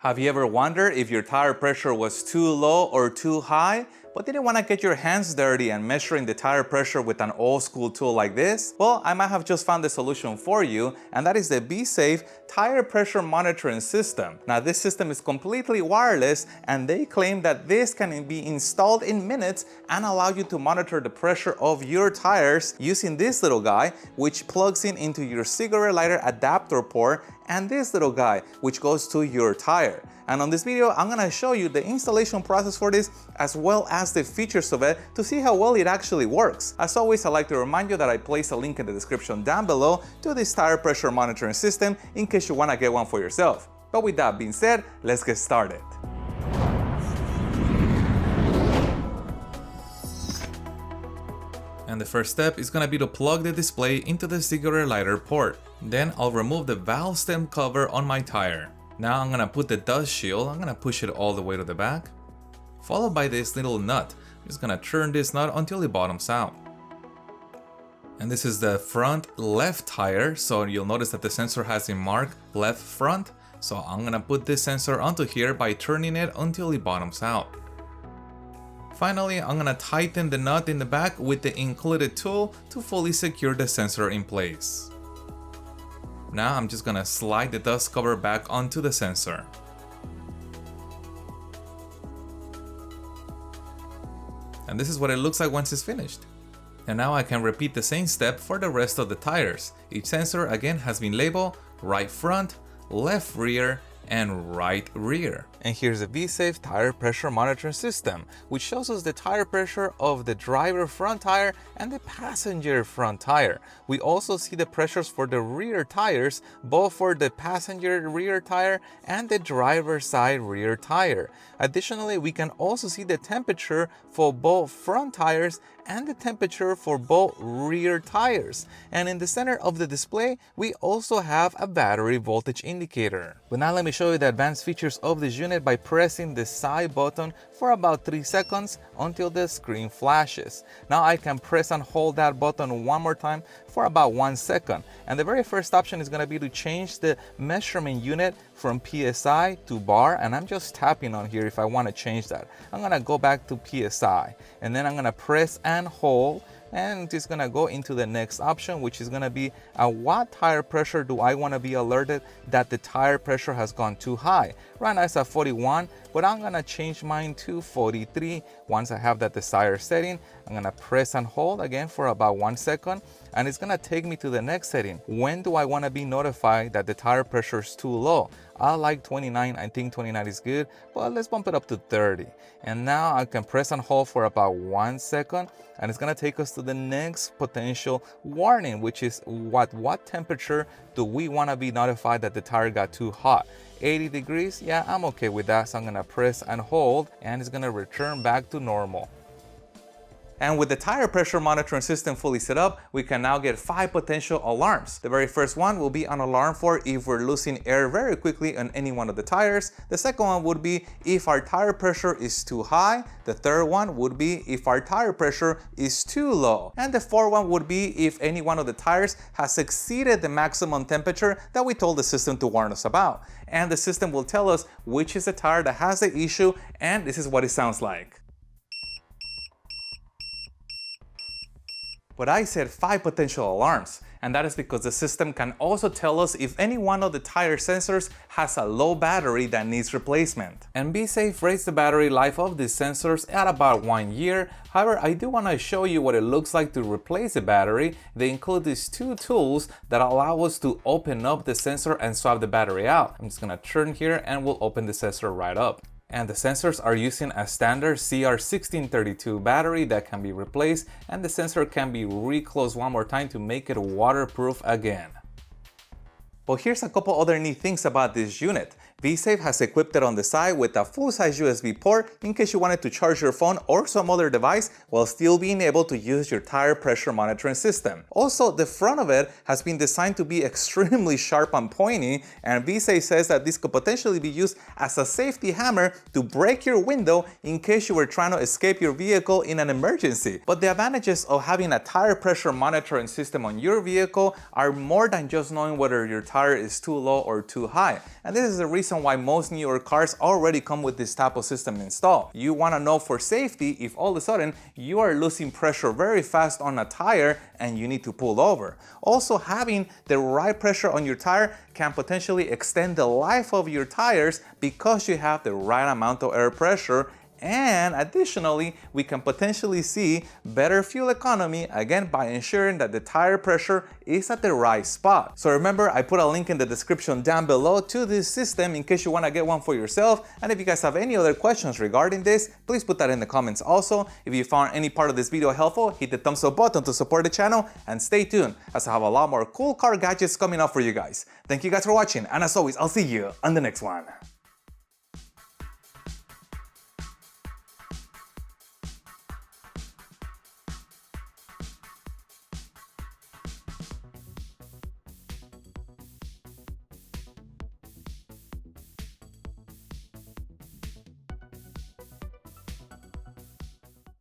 Have you ever wondered if your tire pressure was too low or too high, but didn't want to get your hands dirty and measuring the tire pressure with an old school tool like this? Well, I might have just found the solution for you, and that is the Vesafe tire pressure monitoring system. Now, this system is completely wireless, and they claim that this can be installed in minutes and allow you to monitor the pressure of your tires using this little guy, which plugs in into your cigarette lighter adapter port, and this little guy, which goes to your tire. And on this video, I'm gonna show you the installation process for this, as well as the features of it to see how well it actually works. As always, I'd like to remind you that I place a link in the description down below to this tire pressure monitoring system in case you wanna get one for yourself. But with that being said, let's get started. And the first step is gonna be to plug the display into the cigarette lighter port. Then I'll remove the valve stem cover on my tire. Now I'm gonna put the dust shield, I'm gonna push it all the way to the back, followed by this little nut. I'm just gonna turn this nut until it bottoms out. And this is the front left tire, so you'll notice that the sensor has a mark left front. So I'm gonna put this sensor onto here by turning it until it bottoms out. Finally, I'm gonna tighten the nut in the back with the included tool to fully secure the sensor in place. Now I'm just gonna slide the dust cover back onto the sensor. And this is what it looks like once it's finished. And now I can repeat the same step for the rest of the tires. Each sensor again has been labeled right front, left rear, and right rear. And here's the Vesafe tire pressure monitoring system, which shows us the tire pressure of the driver front tire and the passenger front tire. We also see the pressures for the rear tires, both for the passenger rear tire and the driver side rear tire. Additionally, we can also see the temperature for both front tires and the temperature for both rear tires. And in the center of the display, we also have a battery voltage indicator. But now let me show you the advanced features of this unit by pressing the side button for about 3 seconds until the screen flashes. Now I can press and hold that button one more time for about 1 second. And the very first option is gonna be to change the measurement unit from PSI to bar, and I'm just tapping on here if I wanna change that. I'm gonna go back to PSI, and then I'm gonna press and hold, and it's gonna go into the next option, which is gonna be at what tire pressure do I wanna be alerted that the tire pressure has gone too high. Right now it's at 41, but I'm gonna change mine to 43. Once I have that desired setting, I'm gonna press and hold again for about 1 second, and it's gonna take me to the next setting. When do I wanna be notified that the tire pressure is too low? I like 29, I think 29 is good, but let's bump it up to 30. And now I can press and hold for about 1 second, and it's gonna take us to the next potential warning, which is what temperature do we wanna be notified that the tire got too hot? 80 degrees, yeah, I'm okay with that, so I'm gonna press and hold, and it's gonna return back to normal. And with the tire pressure monitoring system fully set up, we can now get 5 potential alarms. The very first one will be an alarm for if we're losing air very quickly on any one of the tires. The second one would be if our tire pressure is too high. The third one would be if our tire pressure is too low. And the fourth one would be if any one of the tires has exceeded the maximum temperature that we told the system to warn us about. And the system will tell us which is the tire that has the issue, and this is what it sounds like. But I said 5 potential alarms, and that is because the system can also tell us if any one of the tire sensors has a low battery that needs replacement. And Vesafe rates the battery life of these sensors at about 1 year. However, I do want to show you what it looks like to replace the battery. They include these 2 tools that allow us to open up the sensor and swap the battery out. I'm just gonna turn here and we'll open the sensor right up. And the sensors are using a standard CR1632 battery that can be replaced, and the sensor can be reclosed one more time to make it waterproof again. But here's a couple other neat things about this unit. Vesafe has equipped it on the side with a full-size USB port in case you wanted to charge your phone or some other device while still being able to use your tire pressure monitoring system. Also, the front of it has been designed to be extremely sharp and pointy, and Vesafe says that this could potentially be used as a safety hammer to break your window in case you were trying to escape your vehicle in an emergency. But the advantages of having a tire pressure monitoring system on your vehicle are more than just knowing whether your tire is too low or too high. And this is the reason reason why most newer cars already come with this type of system installed. You want to know for safety if all of a sudden you are losing pressure very fast on a tire and you need to pull over. Also, having the right pressure on your tire can potentially extend the life of your tires because you have the right amount of air pressure. And additionally, we can potentially see better fuel economy again by ensuring that the tire pressure is at the right spot. So remember, I put a link in the description down below to this system in case you want to get one for yourself. And if you guys have any other questions regarding this, please put that in the comments also. If you found any part of this video helpful, hit the thumbs up button to support the channel and stay tuned as I have a lot more cool car gadgets coming up for you guys. Thank you guys for watching, and as always, I'll see you on the next one.